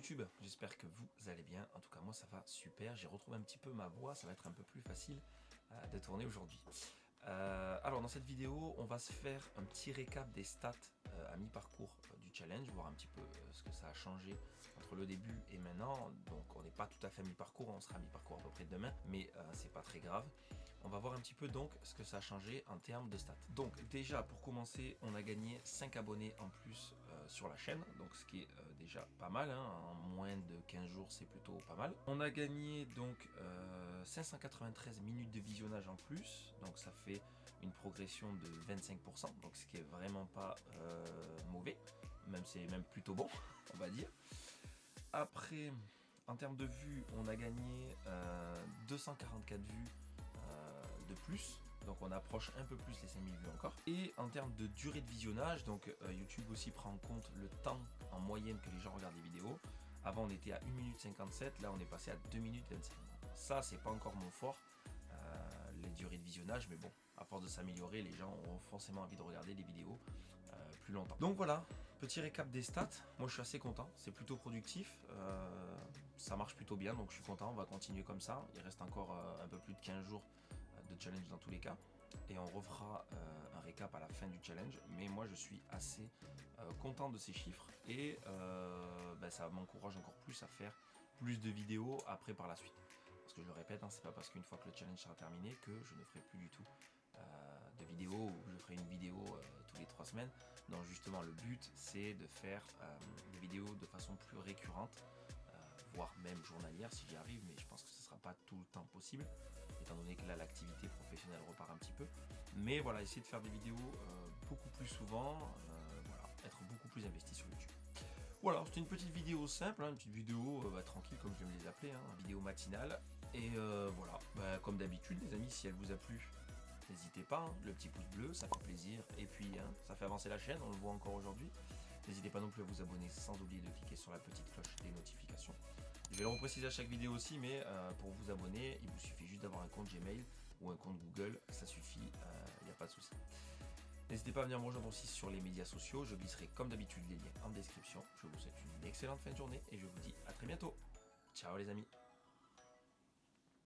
YouTube, j'espère que vous allez bien. En tout cas moi ça va super, j'ai retrouvé un petit peu ma voix, ça va être un peu plus facile de tourner aujourd'hui. Alors dans cette vidéo on va se faire un petit récap des stats à mi-parcours du challenge, voir un petit peu ce que ça a changé entre le début et maintenant. Donc on n'est pas tout à fait à mi-parcours, on sera à mi-parcours à peu près demain, mais c'est pas très grave. On va voir un petit peu donc ce que ça a changé en termes de stats. Donc déjà pour commencer, on a gagné 5 abonnés en plus sur la chaîne, donc ce qui est déjà pas mal, hein. En moins de 15 jours c'est plutôt pas mal. On a gagné donc 593 minutes de visionnage en plus, donc ça fait une progression de 25%, donc ce qui est vraiment pas mauvais, même c'est même plutôt bon on va dire. Après en termes de vues, on a gagné 244 vues de plus, donc on approche un peu plus les 5000 vues encore. Et en termes de durée de visionnage, donc YouTube aussi prend en compte le temps en moyenne que les gens regardent les vidéos. Avant on était à 1 minute 57, là on est passé à 2 minutes 25. Ça c'est pas encore mon fort, les durées de visionnage, mais bon, à force de s'améliorer, les gens auront forcément envie de regarder les vidéos plus longtemps. Donc voilà, petit récap des stats. Moi je suis assez content, c'est plutôt productif, ça marche plutôt bien, donc je suis content, on va continuer comme ça. Il reste encore un peu plus de 15 jours de challenge dans tous les cas, et on refera un récap à la fin du challenge, mais moi je suis assez content de ces chiffres, et ça m'encourage encore plus à faire plus de vidéos après par la suite. Parce que je le répète, hein, c'est pas parce qu'une fois que le challenge sera terminé que je ne ferai plus du tout de vidéos, ou je ferai une vidéo tous les 3 semaines. Non, justement le but c'est de faire des vidéos de façon plus récurrente, voire même journalière si j'y arrive, mais je pense que ce ne sera pas tout le temps possible, étant donné que là l'activité professionnelle repart un petit peu. Mais voilà, essayer de faire des vidéos beaucoup plus souvent, voilà, être beaucoup plus investi sur YouTube. Voilà, c'était une petite vidéo simple, hein, une petite vidéo tranquille comme j'aime les appeler, hein, vidéo matinale. Et voilà, comme d'habitude les amis, si elle vous a plu, n'hésitez pas, hein, le petit pouce bleu, ça fait plaisir. Et puis ça fait avancer la chaîne, on le voit encore aujourd'hui. N'hésitez pas non plus à vous abonner sans oublier de cliquer sur la petite cloche des notifications. Je vais le repréciser à chaque vidéo aussi, mais pour vous abonner, il vous suffit juste d'avoir un compte Gmail ou un compte Google, ça suffit, il n'y a pas de souci. N'hésitez pas à venir me rejoindre aussi sur les médias sociaux, je glisserai comme d'habitude les liens en description. Je vous souhaite une excellente fin de journée et je vous dis à très bientôt. Ciao les amis.